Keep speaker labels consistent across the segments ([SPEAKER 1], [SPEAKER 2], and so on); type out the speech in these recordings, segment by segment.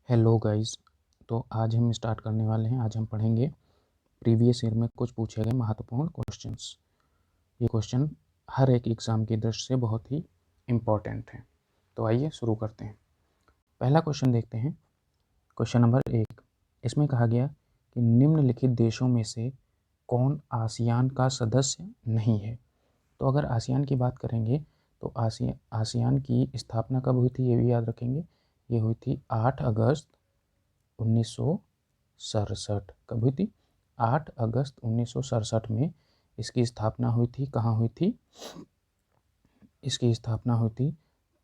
[SPEAKER 1] Hello guys. तो आज हम स्टार्ट करने वाले हैं। आज हम पढ़ेंगे प्रीवियस ईयर में कुछ पूछे गए महत्वपूर्ण क्वेश्चंस। ये क्वेश्चन हर एक एग्ज़ाम की दृष्टि से बहुत ही इम्पोर्टेंट है। तो आइए शुरू करते हैं। पहला क्वेश्चन देखते हैं। Question number 1। इसमें कहा गया कि निम्नलिखित देशों में से कौन आसियान का सदस्य नहीं है। तो अगर आसियान की बात करेंगे तो आसियान की स्थापना कब हुई थी ये भी याद रखेंगे। ये हुई थी 8 अगस्त 1967। कब हुई थी? 8 अगस्त 1967 में इसकी स्थापना हुई थी। कहाँ हुई थी? इसकी स्थापना हुई थी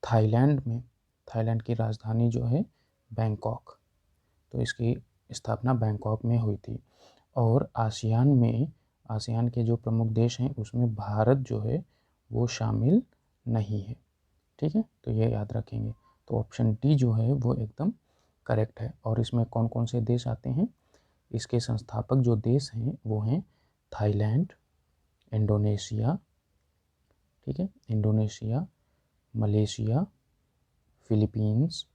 [SPEAKER 1] थाईलैंड में। थाईलैंड की राजधानी जो है बैंकॉक। तो इसकी स्थापना बैंकॉक में हुई थी। और आसियान के जो प्रमुख देश हैं उसमें भारत जो है वो शामिल नहीं है। ठीक है, तो ये याद रखेंगे। तो ऑप्शन डी जो है वो एकदम करेक्ट है। और इसमें कौन कौन से देश आते हैं? इसके संस्थापक जो देश हैं वो हैं थाईलैंड, इंडोनेशिया, ठीक है, इंडोनेशिया, मलेशिया, फिलीपींस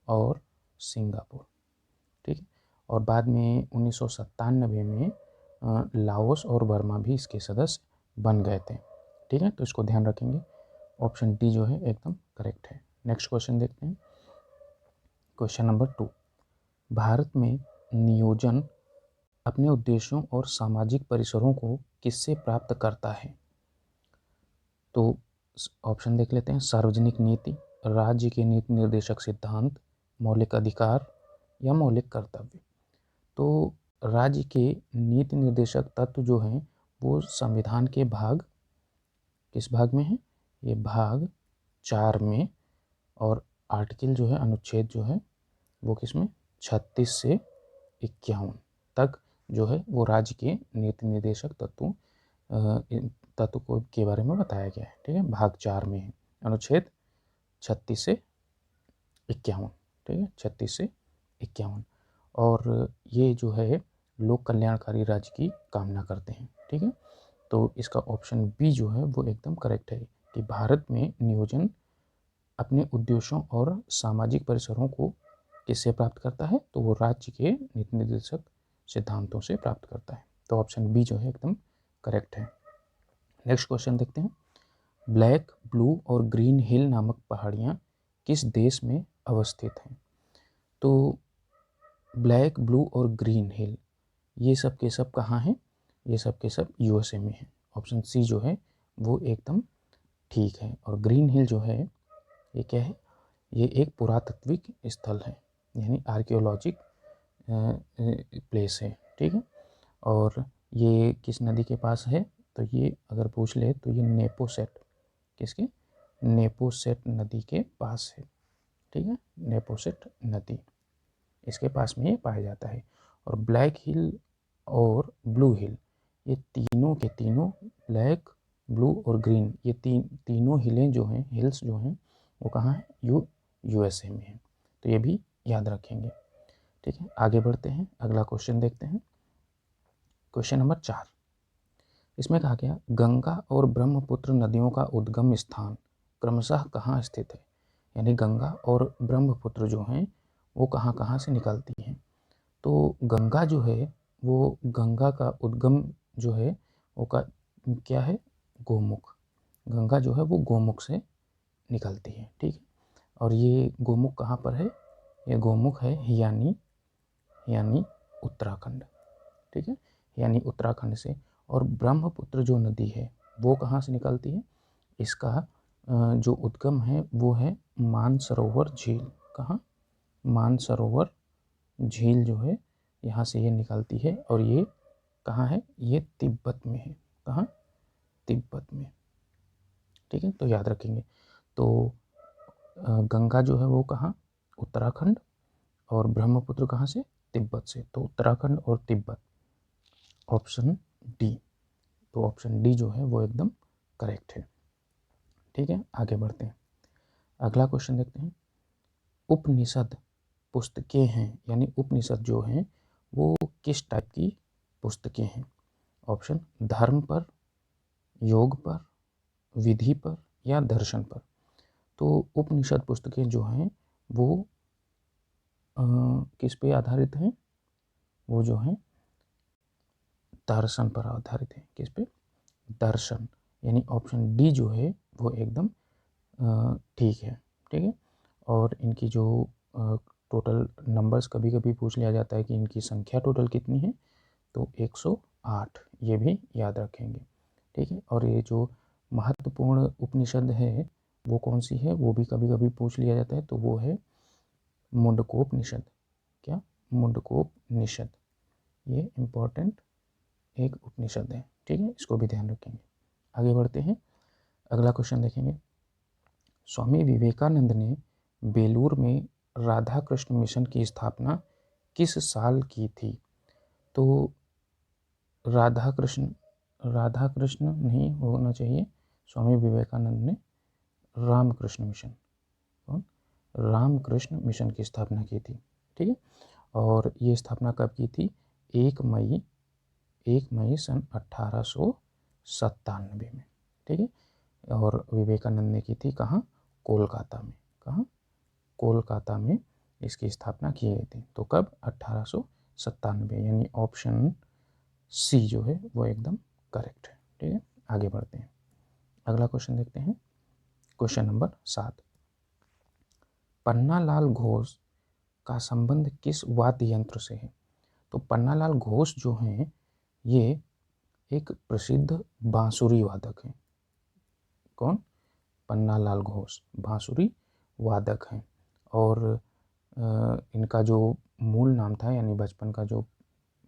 [SPEAKER 1] और सिंगापुर। ठीक है, और बाद में 1997 में लाओस और बर्मा भी इसके सदस्य बन गए थे। ठीक है, तो इसको ध्यान रखेंगे। ऑप्शन डी जो है एकदम करेक्ट है। नेक्स्ट क्वेश्चन देखते हैं। Question number 2। भारत में नियोजन अपने उद्देश्यों और सामाजिक परिसरों को किससे प्राप्त करता है? तो ऑप्शन देख लेते हैं। सार्वजनिक नीति, राज्य के नीति निर्देशक सिद्धांत, मौलिक अधिकार या मौलिक कर्तव्य। तो राज्य के नीति निर्देशक तत्व जो हैं वो संविधान के भाग, किस भाग में है? ये भाग 4 में। और आर्टिकल जो है, अनुच्छेद जो है वो किसमें? 36 से 51 तक जो है वो राज्य के नीति निर्देशक तत्व को के बारे में बताया गया है। ठीक है, भाग 4 में है, अनुच्छेद 36 से 51। ठीक है, 36 से 51। और ये जो है लोक कल्याणकारी राज्य की कामना करते हैं। ठीक है, तो इसका ऑप्शन बी जो है वो एकदम करेक्ट है कि भारत में नियोजन अपने उद्देश्यों और सामाजिक परिसरों को किससे प्राप्त करता है? तो वो राज्य के नीति निर्देशक सिद्धांतों से प्राप्त करता है। तो ऑप्शन बी जो है एकदम करेक्ट है। नेक्स्ट क्वेश्चन देखते हैं। ब्लैक, ब्लू और ग्रीन हिल नामक पहाड़ियाँ किस देश में अवस्थित हैं? तो ब्लैक, ब्लू और ग्रीन हिल ये सब के सब कहाँ हैं? ये सब के सब यूएसए में हैं। ऑप्शन सी जो है वो एकदम ठीक है। और ग्रीन हिल जो है ये क्या है? ये एक पुरातात्विक स्थल है, यानी आर्कियोलॉजिक प्लेस है। ठीक है, और ये किस नदी के पास है? तो ये अगर पूछ ले तो ये नेपोसेट, किसके? नेपोसेट नदी के पास है। ठीक है, नेपोसेट नदी, इसके पास में ये पाया जाता है। और ब्लैक हिल और ब्लू हिल ये तीनों के तीनों, ब्लैक, ब्लू और ग्रीन, ये तीनों हिलें जो हैं, हिल्स जो हैं वो कहाँ है? यूएसए में है। तो ये भी याद रखेंगे। ठीक है, आगे बढ़ते हैं, अगला क्वेश्चन देखते हैं। Question number 4। इसमें कहा गया गंगा और ब्रह्मपुत्र नदियों का उद्गम स्थान क्रमशः कहाँ स्थित है? यानी गंगा और ब्रह्मपुत्र जो हैं वो कहाँ कहाँ से निकलती हैं? तो गंगा जो है वो, गंगा का उद्गम जो है वो क्या है? गोमुख। गंगा जो है वो गोमुख से निकलती है। ठीक है, और ये गोमुख कहाँ पर है? ये गोमुख है यानी उत्तराखंड। ठीक है, यानी उत्तराखंड से। और ब्रह्मपुत्र जो नदी है वो कहाँ से निकलती है? इसका जो उद्गम है वो है मानसरोवर झील। कहाँ? मानसरोवर झील जो है यहाँ से ये निकलती है। और ये कहाँ है? ये तिब्बत में है। कहाँ? तिब्बत में। ठीक है, तो याद रखेंगे। तो गंगा जो है वो कहाँ? उत्तराखंड। और ब्रह्मपुत्र कहाँ से? तिब्बत से। तो उत्तराखंड और तिब्बत, ऑप्शन डी। तो ऑप्शन डी जो है वो एकदम करेक्ट है। ठीक है, आगे बढ़ते हैं, अगला क्वेश्चन देखते हैं। उपनिषद पुस्तकें हैं, यानी उपनिषद जो हैं वो किस टाइप की पुस्तकें हैं? ऑप्शन धर्म पर, योग पर, विधि पर या दर्शन पर। तो उपनिषद पुस्तकें जो हैं वो किस पे आधारित हैं? वो जो हैं दर्शन पर आधारित है। किस पे? दर्शन। यानी ऑप्शन डी जो है वो एकदम ठीक है। ठीक है। और इनकी जो टोटल नंबर्स कभी कभी पूछ लिया जाता है कि इनकी संख्या टोटल कितनी है, तो 108, ये भी याद रखेंगे। ठीक है। और ये जो महत्वपूर्ण उपनिषद है वो कौन सी है, वो भी कभी कभी पूछ लिया जाता है, तो वो है मुंडकोपनिषद। क्या? मुंडकोपनिषद। ये इम्पोर्टेंट एक उपनिषद है। ठीक है, इसको भी ध्यान रखेंगे। आगे बढ़ते हैं, अगला क्वेश्चन देखेंगे। स्वामी विवेकानंद ने बेलूर में राधा कृष्ण मिशन की स्थापना किस साल की थी? तो राधा कृष्ण नहीं होना चाहिए, स्वामी विवेकानंद ने रामकृष्ण मिशन, कौन? रामकृष्ण मिशन की स्थापना की थी। ठीक है। और ये स्थापना कब की थी? 1 मई 1 मई 1897 में। ठीक है। और विवेकानंद ने की थी कहाँ? कोलकाता में। कहाँ? कोलकाता में इसकी स्थापना की गई थी। तो कब? 1897। यानी ऑप्शन सी जो है वो एकदम करेक्ट है। ठीक है। आगे बढ़ते हैं, अगला क्वेश्चन देखते हैं। Question number 7। पन्नालाल घोष का संबंध किस वाद्य यंत्र से है? तो पन्नालाल घोष जो हैं ये एक प्रसिद्ध बांसुरी वादक हैं। कौन? पन्नालाल घोष बांसुरी वादक हैं। और इनका जो मूल नाम था, यानी बचपन का जो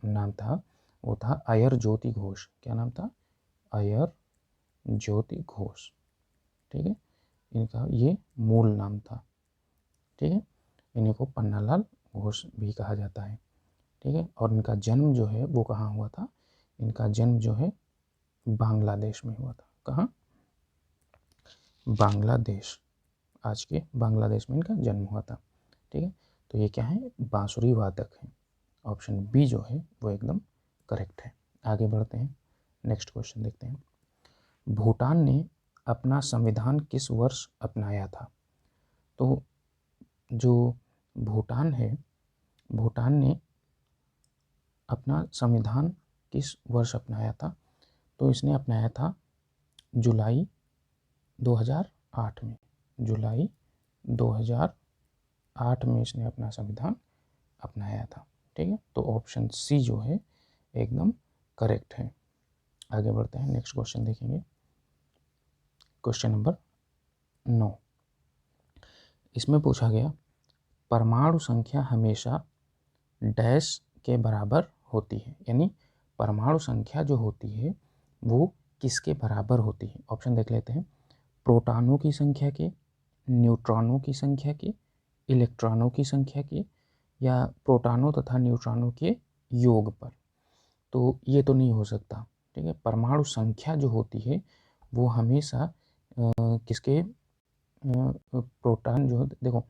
[SPEAKER 1] नाम था, वो था अय्यर ज्योति घोष। क्या नाम था? अय्यर ज्योति घोष। ठीक है। इनका ये मूल नाम था। ठीक है। इन्हीं को पन्नालाल घोष भी कहा जाता है। ठीक है। और इनका जन्म जो है वो कहाँ हुआ था? इनका जन्म जो है बांग्लादेश में हुआ था। कहाँ? बांग्लादेश। आज के बांग्लादेश में इनका जन्म हुआ था। ठीक है। तो ये क्या है? बांसुरी वादक हैं। ऑप्शन बी जो है वो एकदम करेक्ट है। आगे बढ़ते हैं, नेक्स्ट क्वेश्चन देखते हैं। भूटान ने अपना संविधान किस वर्ष अपनाया था? तो जो भूटान है, भूटान ने अपना संविधान किस वर्ष अपनाया था? तो इसने अपनाया था जुलाई 2008 में। जुलाई 2008 में इसने अपना संविधान अपनाया था। ठीक है। तो ऑप्शन सी जो है एकदम करेक्ट है। आगे बढ़ते हैं, नेक्स्ट क्वेश्चन देखेंगे। Question number 9। इसमें पूछा गया परमाणु संख्या हमेशा डैश के बराबर होती है। यानी परमाणु संख्या जो होती है वो किसके बराबर होती है? ऑप्शन देख लेते हैं। प्रोटॉनों की संख्या के, न्यूट्रॉनों की संख्या के, इलेक्ट्रॉनों की संख्या के, या प्रोटॉनों तथा न्यूट्रॉनों के योग पर। तो ये तो नहीं हो सकता। ठीक है। परमाणु संख्या जो होती है वो हमेशा किसके प्रोटॉन जो देखो,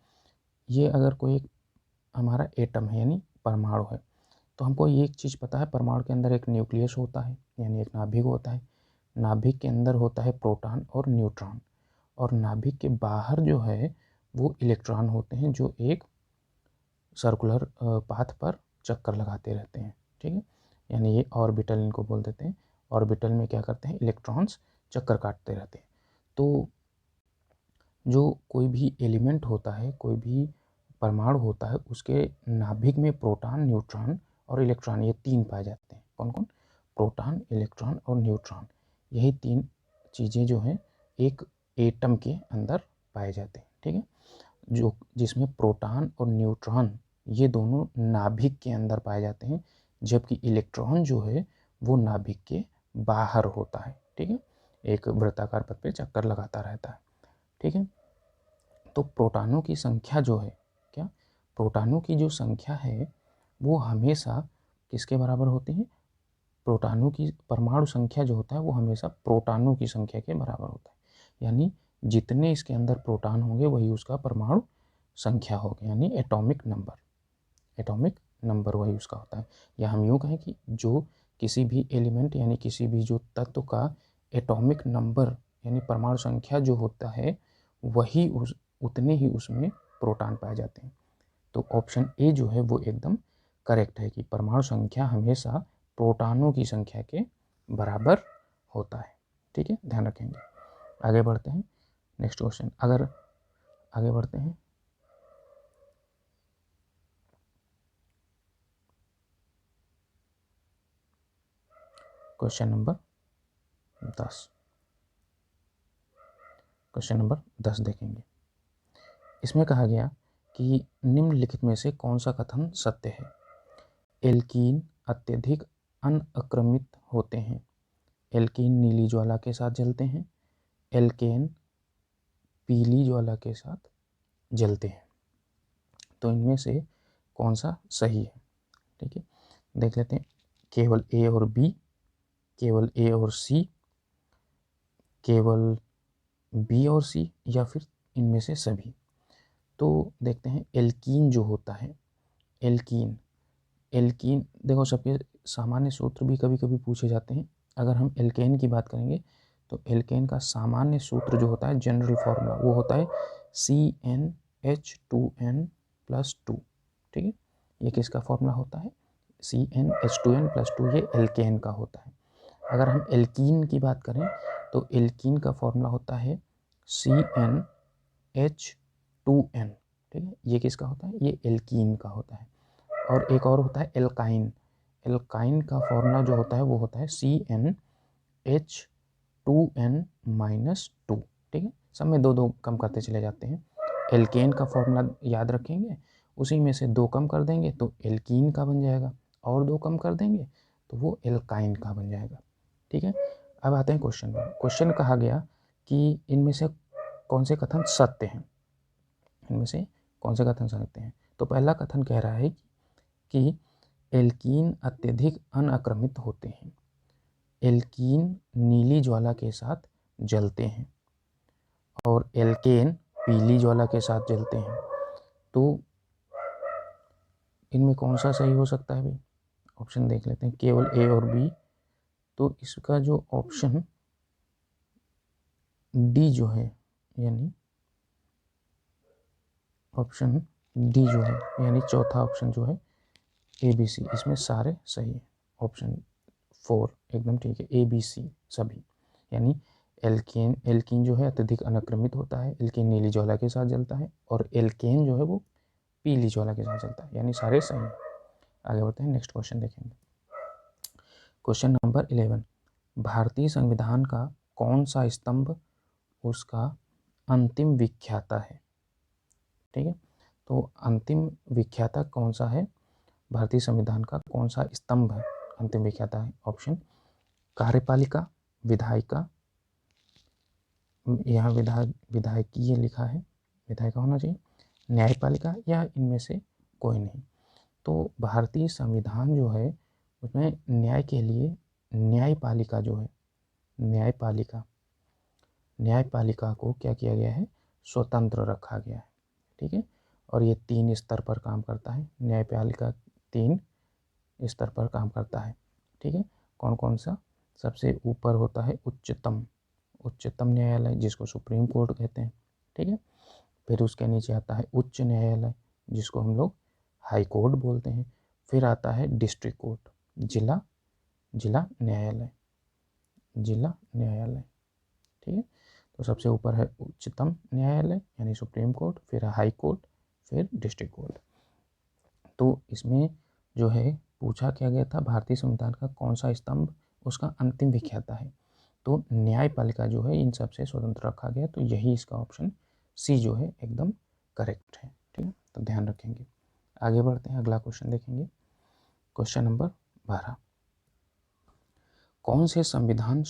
[SPEAKER 1] ये अगर कोई हमारा एटम है यानी परमाणु है, तो हमको ये एक चीज़ पता है, परमाणु के अंदर एक न्यूक्लियस होता है यानी एक नाभिक होता है। नाभिक के अंदर होता है प्रोटॉन और न्यूट्रॉन, और नाभिक के बाहर जो है वो इलेक्ट्रॉन होते हैं जो एक सर्कुलर पाथ पर चक्कर लगाते रहते हैं। ठीक है। यानी ये ऑर्बिटल इनको बोल देते हैं। ऑर्बिटल में क्या करते हैं? इलेक्ट्रॉन्स चक्कर काटते रहते हैं। तो जो कोई भी एलिमेंट होता है, कोई भी परमाणु होता है, उसके नाभिक में प्रोटॉन, न्यूट्रॉन और इलेक्ट्रॉन, ये 3 पाए जाते हैं। कौन कौन? प्रोटॉन, इलेक्ट्रॉन और न्यूट्रॉन। यही 3 चीज़ें जो हैं एक एटम के अंदर पाए जाते हैं। ठीक है। जो जिसमें प्रोटॉन और न्यूट्रॉन ये दोनों नाभिक के अंदर पाए जाते हैं, जबकि इलेक्ट्रॉन जो है वो नाभिक के बाहर होता है। ठीक है। एक वृत्ताकार पथ पे चक्कर लगाता रहता है। ठीक है। तो प्रोटॉनों की संख्या जो है, क्या? प्रोटॉनों की जो संख्या है वो हमेशा किसके बराबर होती है? प्रोटॉनों की परमाणु संख्या जो होता है वो हमेशा प्रोटॉनों की संख्या के बराबर होता है। यानी जितने इसके अंदर प्रोटॉन होंगे वही उसका परमाणु संख्या होगी, यानी एटॉमिक नंबर। एटॉमिक नंबर वही उसका होता है। या हम यूँ कहें कि जो किसी भी एलिमेंट यानी किसी भी जो तत्व का एटॉमिक नंबर यानी परमाणु संख्या जो होता है वही उतने ही उसमें प्रोटॉन पाए जाते हैं। तो ऑप्शन ए जो है वो एकदम करेक्ट है कि परमाणु संख्या हमेशा प्रोटॉनों की संख्या के बराबर होता है। ठीक है, ध्यान रखेंगे। आगे बढ़ते हैं नेक्स्ट क्वेश्चन। अगर आगे बढ़ते हैं क्वेश्चन नंबर 10। क्वेश्चन नंबर 10 देखेंगे। इसमें कहा गया कि निम्नलिखित में से कौन सा कथन सत्य है। एल्कीन अत्यधिक अनअक्रमित होते हैं। एल्कीन नीली ज्वाला के साथ जलते हैं। एल्केन पीली ज्वाला के साथ जलते हैं। तो इनमें से कौन सा सही है। ठीक है, देख लेते हैं। केवल ए और बी, केवल ए और सी, केवल बी और सी, या फिर इनमें से सभी। तो देखते हैं एल्कीन जो होता है, एल्कीन देखो सबके सामान्य सूत्र भी कभी कभी पूछे जाते हैं। अगर हम एल्केन की बात करेंगे तो एल्केन का सामान्य सूत्र जो होता है, जनरल फॉर्मूला, वो होता है CnH2n+2। ठीक है, ये किसका फॉर्मूला होता है, CnH2n+2, ये एल्केन का होता है। अगर हम एल्कीन की बात करें तो एल्कीन का फॉर्मूला होता है CnH2n। ठीक है, ये किसका होता है, ये एल्कीन का होता है। और एक और होता है एल्काइन। एल्काइन का फॉर्मूला जो होता है वो होता है CnH2n-2। ठीक है, सब में दो दो कम करते चले जाते हैं। एल्केन का फॉर्मूला याद रखेंगे, उसी में से दो कम कर देंगे तो एल्कीन का बन जाएगा, और दो कम कर देंगे तो वो एल्काइन का बन जाएगा। ठीक है, अब आते हैं क्वेश्चन में। क्वेश्चन कहा गया कि इनमें से कौन से कथन सत्य हैं। इनमें से कौन से कथन सत्य हैं। तो पहला कथन कह रहा है कि एल्कीन अत्यधिक अनअक्रमित होते हैं। एल्कीन नीली ज्वाला के साथ जलते हैं और एल्केन पीली ज्वाला के साथ जलते हैं। तो इनमें कौन सा सही हो सकता है भाई, ऑप्शन देख लेते हैं। केवल ए और बी, तो इसका जो ऑप्शन डी जो है, यानी ऑप्शन डी जो है, यानी चौथा ऑप्शन जो है ABC, इसमें सारे सही है। ऑप्शन 4 एकदम ठीक है, ABC सभी। यानी एल्कीन जो है अत्यधिक अनक्रमित होता है, एल्कीन नीली ज्वाला के साथ जलता है, और एल्केन जो है वो पीली ज्वाला के साथ जलता है, यानी सारे सही हैं। आगे बढ़ते हैं, नेक्स्ट क्वेश्चन देखेंगे। Question number 11। भारतीय संविधान का कौन सा स्तंभ उसका अंतिम विख्याता है। ठीक है, तो अंतिम विख्याता कौन सा है, भारतीय संविधान का कौन सा स्तंभ है अंतिम विख्याता है। ऑप्शन कार्यपालिका, विधायिका, यहाँ विधायकी ये लिखा है, विधायिका होना चाहिए, न्यायपालिका, या इनमें से कोई नहीं। तो भारतीय संविधान जो है उसमें न्याय के लिए न्यायपालिका जो है, न्यायपालिका को क्या किया गया है, स्वतंत्र रखा गया है। ठीक है, और ये 3 स्तर पर काम करता है। न्यायपालिका 3 स्तर पर काम करता है। ठीक है, कौन कौन सा, सबसे ऊपर होता है उच्चतम न्यायालय, जिसको सुप्रीम कोर्ट कहते हैं। ठीक है, फिर उसके नीचे आता है उच्च न्यायालय, जिसको हम लोग हाई कोर्ट बोलते हैं। फिर आता है डिस्ट्रिक्ट कोर्ट, जिला न्यायालय। ठीक है, तो सबसे ऊपर है उच्चतम न्यायालय यानी सुप्रीम कोर्ट, फिर हाई कोर्ट, फिर डिस्ट्रिक्ट कोर्ट। तो इसमें जो है पूछा क्या गया था, भारतीय संविधान का कौन सा स्तंभ उसका अंतिम विख्याता है। तो न्यायपालिका जो है इन सबसे स्वतंत्र रखा गया, तो यही इसका ऑप्शन सी जो है एकदम करेक्ट है। ठीक है, तो ध्यान रखेंगे। आगे बढ़ते हैं, अगला क्वेश्चन देखेंगे। Question number 12। कौन से संविधान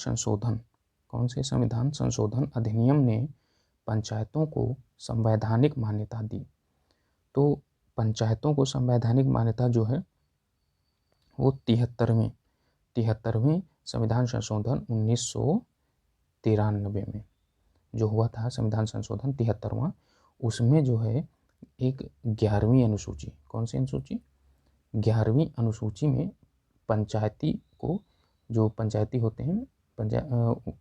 [SPEAKER 1] संशोधन अधिनियम ने पंचायतों को संवैधानिक मान्यता दी। तो पंचायतों को संवैधानिक मान्यता जो है वो 73वें संविधान संशोधन 1993 में जो हुआ था, संविधान संशोधन 73वां, उसमें जो है एक 11वीं अनुसूची, कौन सी अनुसूची, 11वीं अनुसूची में पंचायती को, जो पंचायती होते हैं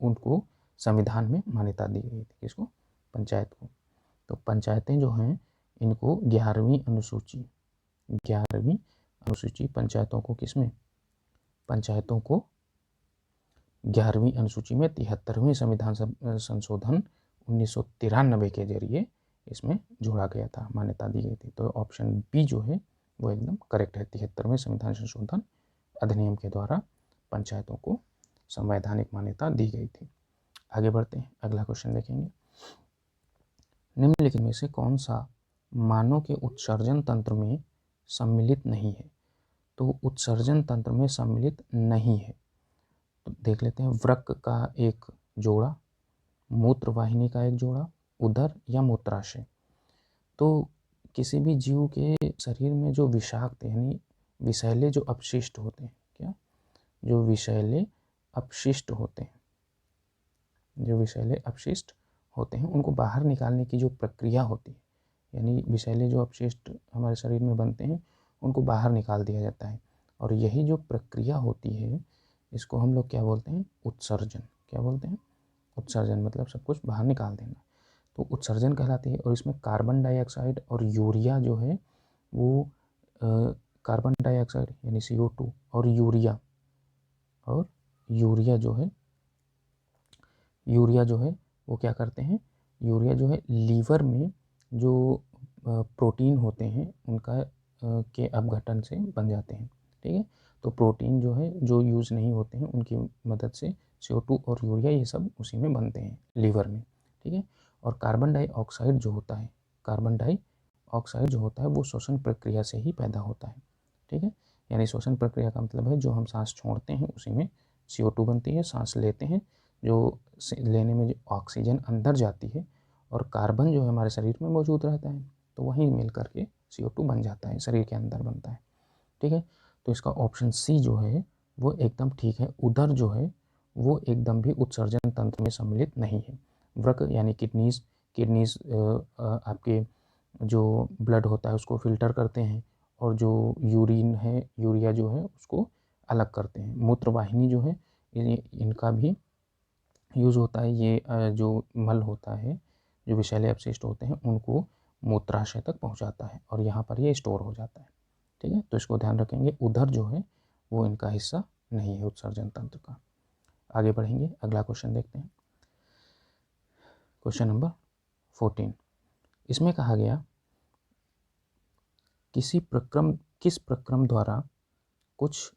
[SPEAKER 1] उनको संविधान में मान्यता दी गई थी। किसको, पंचायत को। तो पंचायतें जो हैं इनको 11वीं अनुसूची पंचायतों को किसमें, पंचायतों को 11वीं अनुसूची में 73वें संविधान संशोधन 1993 के जरिए इसमें जोड़ा गया था, मान्यता दी गई थी। तो ऑप्शन बी जो है वो एकदम करेक्ट है। 73वें संविधान संशोधन अधिनियम के द्वारा पंचायतों को संवैधानिक मान्यता दी गई थी। आगे बढ़ते हैं, अगला क्वेश्चन देखेंगे। निम्नलिखित में से कौन सा मानव के उत्सर्जन तंत्र में सम्मिलित नहीं है? तो उत्सर्जन तंत्र में सम्मिलित नहीं है तो देख लेते हैं। वृक्क का एक जोड़ा, मूत्र वाहिनी का एक जोड़ा, उदर या मूत्राशय। तो किसी भी जीव के शरीर में जो विषाक्त यानी विषैले जो अपशिष्ट होते हैं, क्या जो विषैले अपशिष्ट होते हैं, जो विषैले अपशिष्ट होते हैं उनको बाहर निकालने की जो प्रक्रिया होती है, यानी विषैले जो अपशिष्ट हमारे शरीर में बनते हैं उनको बाहर निकाल दिया जाता है। और यही जो प्रक्रिया होती है इसको हम लोग क्या बोलते हैं, उत्सर्जन। क्या बोलते हैं, उत्सर्जन, मतलब सब कुछ बाहर निकाल देना, तो उत्सर्जन कहलाती है। और इसमें कार्बन डाइऑक्साइड और यूरिया जो है वो कार्बन डाइऑक्साइड यानी CO2 और यूरिया जो है वो क्या करते हैं, यूरिया जो है लीवर में जो प्रोटीन होते हैं उनका के अपघटन से बन जाते हैं। ठीक है, तो प्रोटीन जो है जो यूज़ नहीं होते हैं उनकी मदद से CO2 और यूरिया ये सब उसी में बनते हैं लीवर में। ठीक है, और कार्बन डाइऑक्साइड जो होता है वो श्वसन प्रक्रिया से ही पैदा होता है। ठीक है, यानी श्वसन प्रक्रिया का मतलब है जो हम सांस छोड़ते हैं उसी में CO2 बनती है, सांस लेते हैं जो लेने में जो ऑक्सीजन अंदर जाती है और कार्बन जो है हमारे शरीर में मौजूद रहता है तो वहीं मिल करके CO2 बन जाता है, शरीर के अंदर बनता है। ठीक है, तो इसका ऑप्शन सी जो है वो एकदम ठीक है। उदर जो है वो एकदम भी उत्सर्जन तंत्र में सम्मिलित नहीं है। वृक्क यानी किडनीज आपके जो ब्लड होता है उसको फिल्टर करते हैं और जो यूरिन है, यूरिया जो है उसको अलग करते हैं। मूत्र वाहिनी जो है इनका भी यूज़ होता है। ये जो मल होता है, जो विषैले अपशिष्ट होते हैं उनको मूत्राशय तक पहुंचाता है और यहाँ पर ये स्टोर हो जाता है। ठीक है, तो इसको ध्यान रखेंगे। उधर जो है वो इनका हिस्सा नहीं है उत्सर्जन तंत्र का। आगे बढ़ेंगे, अगला क्वेश्चन देखते हैं। क्वेश्चन नंबर 14, इसमें कहा गया किस प्रक्रम द्वारा कुछ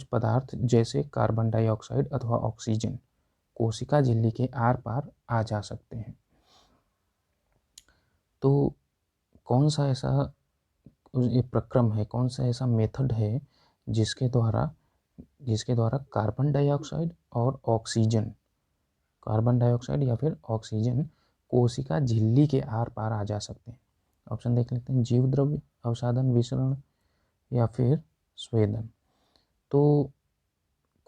[SPEAKER 1] पदार्थ जैसे कार्बन डाइऑक्साइड अथवा ऑक्सीजन कोशिका झिल्ली के आर पार आ जा सकते हैं। तो कौन सा ऐसा ये प्रक्रम है, कौन सा ऐसा मेथड है जिसके द्वारा कार्बन डाइऑक्साइड और ऑक्सीजन, कार्बन डाइऑक्साइड या फिर ऑक्सीजन कोशिका झिल्ली के आर पार आ जा सकते हैं। ऑप्शन देख लेते हैं। जीव द्रव्य, अवसादन, विसरण या फिर स्वेदन। तो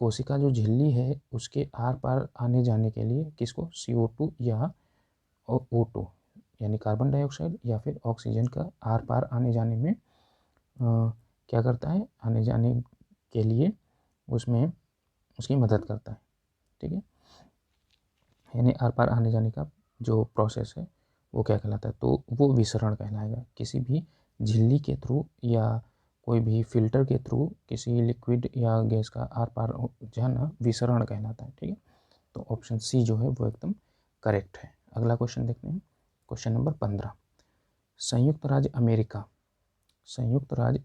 [SPEAKER 1] कोशिका जो झिल्ली है उसके आर पार आने जाने के लिए किसको, CO2 या O2 यानी कार्बन डाइऑक्साइड या फिर ऑक्सीजन का आर पार आने जाने में क्या करता है, आने जाने के लिए उसमें उसकी मदद करता है। ठीक है, यानी आर पार आने जाने का जो प्रोसेस है वो क्या कहलाता है, तो वो विसरण कहलाएगा। किसी भी झिल्ली के थ्रू या कोई भी फिल्टर के थ्रू किसी लिक्विड या गैस का आर पार जाना विसरण कहलाता है। ठीक है, तो ऑप्शन सी जो है वो एकदम करेक्ट है। अगला क्वेश्चन देखते हैं, क्वेश्चन नंबर 15। संयुक्त राज्य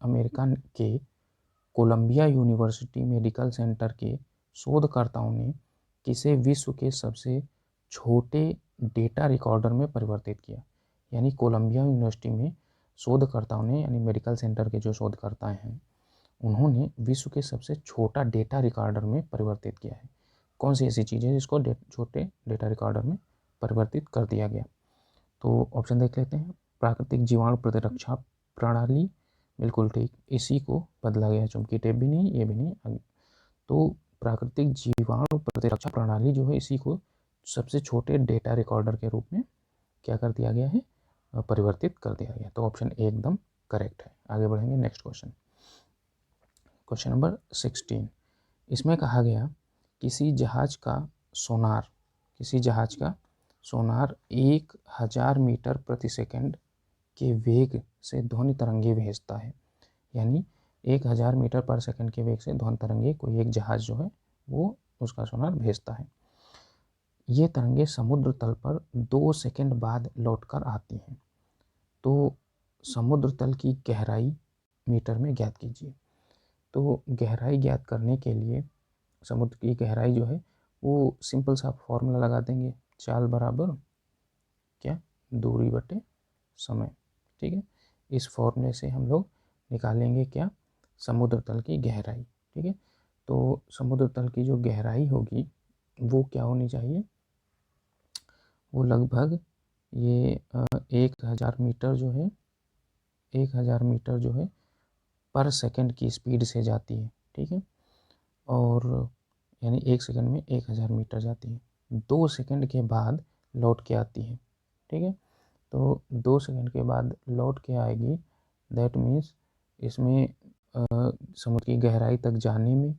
[SPEAKER 1] अमेरिका के कोलंबिया यूनिवर्सिटी मेडिकल सेंटर के शोधकर्ताओं ने किसे विश्व के सबसे छोटे डेटा रिकॉर्डर में परिवर्तित किया। यानी कोलंबिया यूनिवर्सिटी में शोधकर्ताओं ने, यानी मेडिकल सेंटर के जो शोधकर्ता हैं उन्होंने विश्व के सबसे छोटा डेटा रिकॉर्डर में परिवर्तित किया है। कौन सी ऐसी चीज़ है जिसको छोटे डेटा रिकॉर्डर में परिवर्तित कर दिया गया। तो ऑप्शन देख लेते हैं। प्राकृतिक जीवाणु प्रतिरक्षा प्रणाली, बिल्कुल ठीक, इसी को बदला गया। चुंबकीय टेप भी नहीं, ये भी नहीं। तो प्राकृतिक जीवाणु प्रतिरक्षा प्रणाली जो है इसी को सबसे छोटे डेटा रिकॉर्डर के रूप में क्या कर दिया गया है, परिवर्तित कर दिया गया। तो ऑप्शन ए एकदम करेक्ट है। आगे बढ़ेंगे, नेक्स्ट क्वेश्चन, क्वेश्चन नंबर 16। इसमें कहा गया किसी जहाज का सोनार 1000 मीटर प्रति सेकंड के वेग से ध्वनि तरंगे भेजता है। यानी 1000 मीटर पर सेकंड के वेग से ध्वनि तरंगे कोई एक जहाज जो है वो उसका सोनार भेजता है। ये तरंगे समुद्र तल पर 2 सेकंड बाद लौटकर आती हैं। तो समुद्र तल की गहराई मीटर में ज्ञात कीजिए। तो गहराई ज्ञात करने के लिए समुद्र की गहराई जो है वो सिंपल सा फॉर्मूला लगा देंगे, चाल बराबर क्या, दूरी बटे समय। ठीक है, इस फॉर्मूले से हम लोग निकालेंगे क्या, समुद्र तल की गहराई। ठीक है, तो समुद्र तल की जो गहराई होगी वो क्या होनी चाहिए, वो लगभग ये 1000 मीटर जो है, 1000 मीटर जो है पर सेकंड की स्पीड से जाती है। ठीक है, और यानी 1 सेकंड में 1000 मीटर जाती है, 2 सेकंड के बाद लौट के आती है। ठीक है, तो 2 सेकंड के बाद लौट के आएगी, दैट मीन्स इसमें समुद्र की गहराई तक जाने में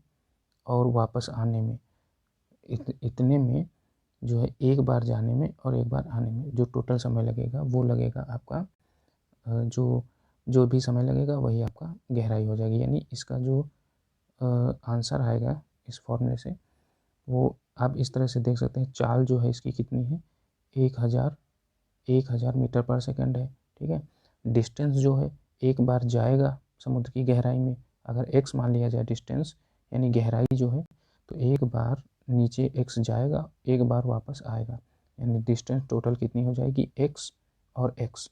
[SPEAKER 1] और वापस आने में इतने में जो है एक बार जाने में और एक बार आने में जो टोटल समय लगेगा वो लगेगा आपका जो भी समय लगेगा वही आपका गहराई हो जाएगी। यानी इसका जो आंसर आएगा इस फॉर्मूले से वो आप इस तरह से देख सकते हैं, चाल जो है इसकी कितनी है, 1000 मीटर पर सेकंड है। ठीक है, डिस्टेंस जो है एक बार जाएगा समुद्र की गहराई में, अगर x मान लिया जाए डिस्टेंस यानी गहराई जो है, तो एक बार नीचे x जाएगा, एक बार वापस आएगा, यानी डिस्टेंस टोटल कितनी हो जाएगी, x और x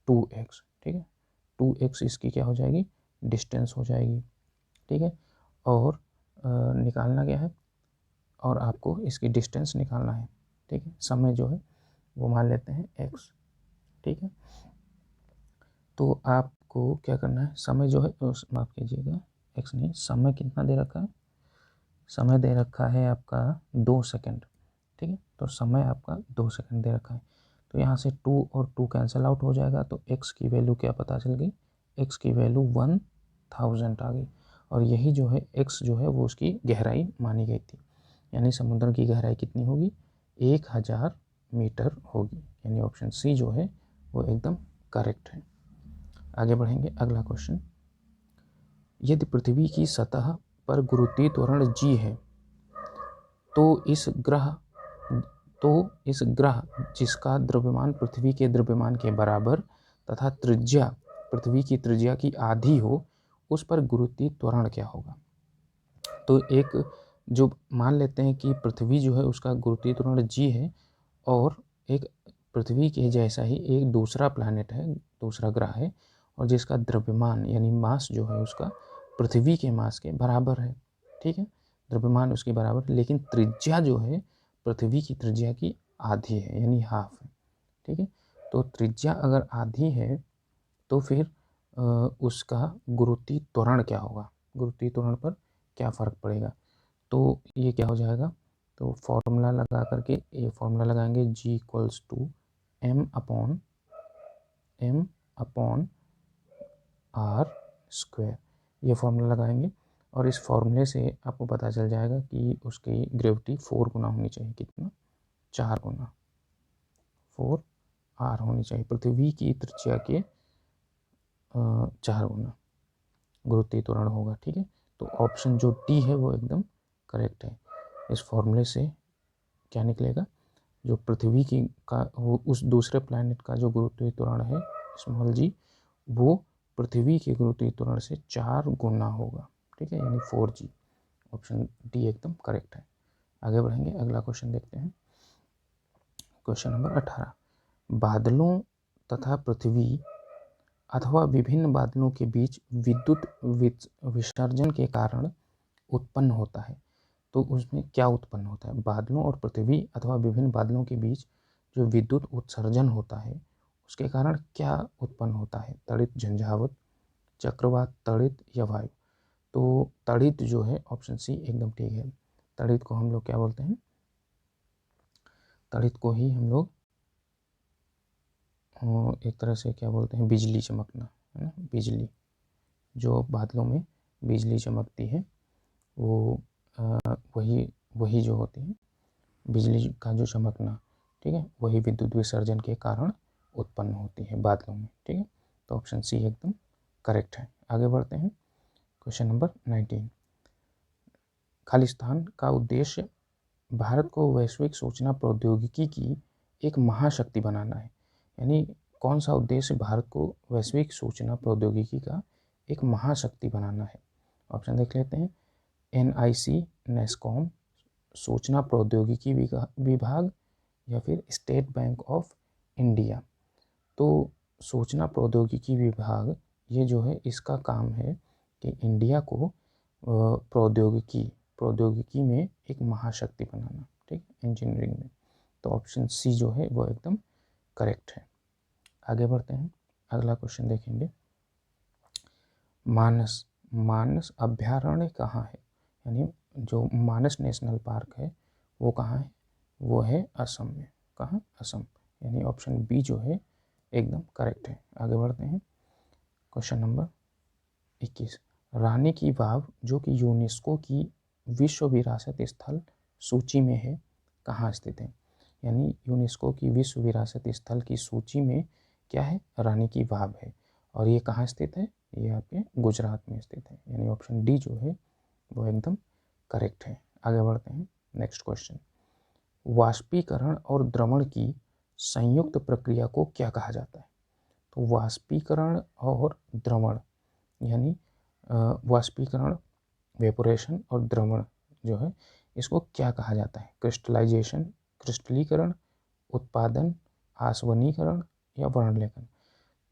[SPEAKER 1] 2x। ठीक है, 2x इसकी क्या हो जाएगी, डिस्टेंस हो जाएगी। ठीक है, और निकालना क्या है, और आपको इसकी डिस्टेंस निकालना है। ठीक है, समय जो है वो मान लेते हैं x। ठीक है, तो आपको क्या करना है, समय जो है माफ़ कीजिएगा, x नहीं, समय कितना दे रखा है, समय दे रखा है आपका 2 सेकंड। ठीक है, तो समय आपका 2 सेकंड दे रखा है, तो यहाँ से 2 और 2 कैंसिल आउट हो जाएगा, तो x की वैल्यू क्या पता चल गई, x की वैल्यू 1000 आ गई, और यही जो है x जो है वो उसकी गहराई मानी गई थी। यानी समुद्र की गहराई कितनी होगी, 1000 मीटर होगी, यानी ऑप्शन सी जो है वो एकदम करेक्ट है। आगे बढ़ेंगे, अगला क्वेश्चन, यदि पृथ्वी की सतह पर गुरुत्वीय त्वरण g है तो इस ग्रह जिसका द्रव्यमान पृथ्वी के द्रव्यमान के बराबर तथा त्रिज्या पृथ्वी की त्रिज्या की आधी हो, उस पर गुरुत्वीय त्वरण क्या होगा। तो एक जो मान लेते हैं कि पृथ्वी जो है उसका गुरुत्वीय त्वरण g है, और एक पृथ्वी के जैसा ही एक दूसरा प्लैनेट है, दूसरा ग्रह है, और जिसका द्रव्यमान यानी मास जो है उसका पृथ्वी के मास के बराबर है। ठीक है, द्रव्यमान उसके बराबर, लेकिन त्रिज्या जो है पृथ्वी की त्रिज्या की आधी है, यानी हाफ है। ठीक है, तो त्रिज्या अगर आधी है तो फिर उसका गुरुत्वीय त्वरण क्या होगा, गुरुत्वीय त्वरण पर क्या फ़र्क पड़ेगा। तो ये क्या हो जाएगा, तो फॉर्मूला लगा करके ये फॉर्मूला लगाएंगे, g equals to m upon r square, ये फॉर्मूला लगाएंगे, और इस फॉर्मूले से आपको पता चल जाएगा कि उसकी ग्रेविटी 4 गुना होनी चाहिए, कितना, 4 गुना, 4r होनी चाहिए, पृथ्वी की त्रिज्या के 4 गुना गुरुत्वीय त्वरण होगा। ठीक है, तो ऑप्शन जो डी है वो एकदम करेक्ट है। इस फॉर्मूले से क्या निकलेगा, जो पृथ्वी की का वो उस दूसरे प्लैनेट का जो गुरुत्वीय त्वरण है स्मॉल g, वो पृथ्वी के गुरुत्वीय त्वरण से 4 गुना होगा। ठीक है, यानी 4g, ऑप्शन डी एकदम करेक्ट है। आगे बढ़ेंगे, अगला क्वेश्चन देखते हैं, क्वेश्चन नंबर 18, बादलों तथा पृथ्वी अथवा विभिन्न बादलों के बीच विद्युत विसर्जन के कारण उत्पन्न होता है। तो उसमें क्या उत्पन्न होता है, बादलों और पृथ्वी अथवा विभिन्न बादलों के बीच जो विद्युत उत्सर्जन होता है उसके कारण क्या उत्पन्न होता है, तड़ित, झंझावात, चक्रवात, तड़ित या वायु। तो तड़ित जो है ऑप्शन सी एकदम ठीक है। तड़ित को हम लोग क्या बोलते हैं, तड़ित को ही हम लोग एक तरह से क्या बोलते हैं, बिजली चमकना, है ना, बिजली, जो बादलों में बिजली चमकती है वो वही जो होती है बिजली का जो चमकना। ठीक है, वही विद्युत विसर्जन के कारण उत्पन्न होती है बादलों में। ठीक है, तो ऑप्शन सी एकदम करेक्ट है। आगे बढ़ते हैं, क्वेश्चन नंबर 19। खालिस्तान का उद्देश्य भारत को वैश्विक सूचना प्रौद्योगिकी की एक महाशक्ति बनाना है। यानी कौन सा उद्देश्य भारत को वैश्विक सूचना प्रौद्योगिकी का एक महाशक्ति बनाना है? ऑप्शन देख लेते हैं, NIC नेस्कॉम, सूचना प्रौद्योगिकी विभाग, या फिर स्टेट बैंक ऑफ इंडिया। तो सूचना प्रौद्योगिकी विभाग ये जो है इसका काम है कि इंडिया को प्रौद्योगिकी में एक महाशक्ति बनाना। ठीक, इंजीनियरिंग में। तो ऑप्शन सी जो है वो एकदम करेक्ट है। आगे बढ़ते हैं, अगला क्वेश्चन देखेंगे। मानस अभ्यारण्य कहाँ है? यानी जो मानस नेशनल पार्क है वो कहाँ है? वो है असम में। कहाँ? असम। यानी ऑप्शन बी जो है एकदम करेक्ट है। आगे बढ़ते हैं, क्वेश्चन नंबर 21। रानी की वाव जो कि यूनेस्को की विश्व विरासत स्थल सूची में है, कहाँ स्थित है? यानी यूनेस्को की विश्व विरासत स्थल की सूची में क्या है? रानी की वाव है। और ये कहाँ स्थित है? ये आपके गुजरात में स्थित है। यानी ऑप्शन डी जो है वो एकदम करेक्ट है। आगे बढ़ते हैं, नेक्स्ट क्वेश्चन। वाष्पीकरण और द्रवण की संयुक्त प्रक्रिया को क्या कहा जाता है? तो वाष्पीकरण और द्रवण, यानी वाष्पीकरण वेपोरेशन और द्रवण जो है इसको क्या कहा जाता है? क्रिस्टलाइजेशन, क्रिस्टलीकरण, उत्पादन, आसवनीकरण या वर्णलेखन।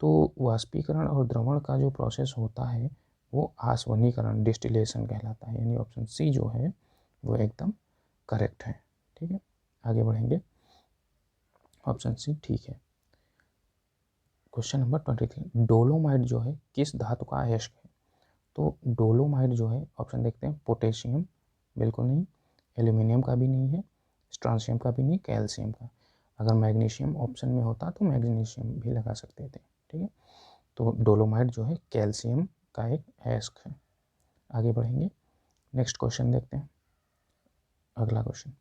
[SPEAKER 1] तो वाष्पीकरण और द्रवण का जो प्रोसेस होता है वो आसवनीकरण, डिस्टिलेशन कहलाता है। यानी ऑप्शन सी जो है वो एकदम करेक्ट है। ठीक है, आगे बढ़ेंगे, ऑप्शन सी ठीक है। Question number 23। डोलोमाइट जो है किस धातु का अयस्क है? तो डोलोमाइट जो है, ऑप्शन देखते हैं, पोटेशियम बिल्कुल नहीं, एल्यूमिनियम का भी नहीं है, स्ट्रांशियम का भी नहीं, कैल्शियम का। अगर मैग्नीशियम ऑप्शन में होता तो मैग्नीशियम भी लगा सकते थे। ठीक है, तो डोलोमाइट जो है कैल्शियम का एक अयस्क है। आगे बढ़ेंगे, नेक्स्ट क्वेश्चन देखते हैं। अगला क्वेश्चन,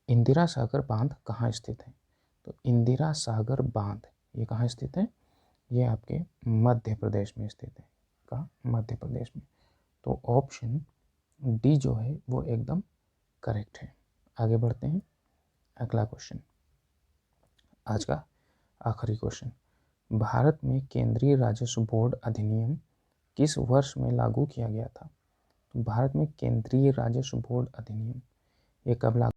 [SPEAKER 1] इंदिरा सागर बांध कहाँ स्थित है? तो इंदिरा सागर बांध ये कहाँ स्थित है? ये आपके मध्य प्रदेश में स्थित है। कहाँ? मध्य प्रदेश में। तो ऑप्शन डी जो है वो एकदम करेक्ट है। आगे बढ़ते हैं, अगला क्वेश्चन, आज का आखिरी क्वेश्चन। भारत में केंद्रीय राजस्व बोर्ड अधिनियम किस वर्ष में लागू किया गया था? तो भारत में केंद्रीय राजस्व बोर्ड अधिनियम ये कब लागू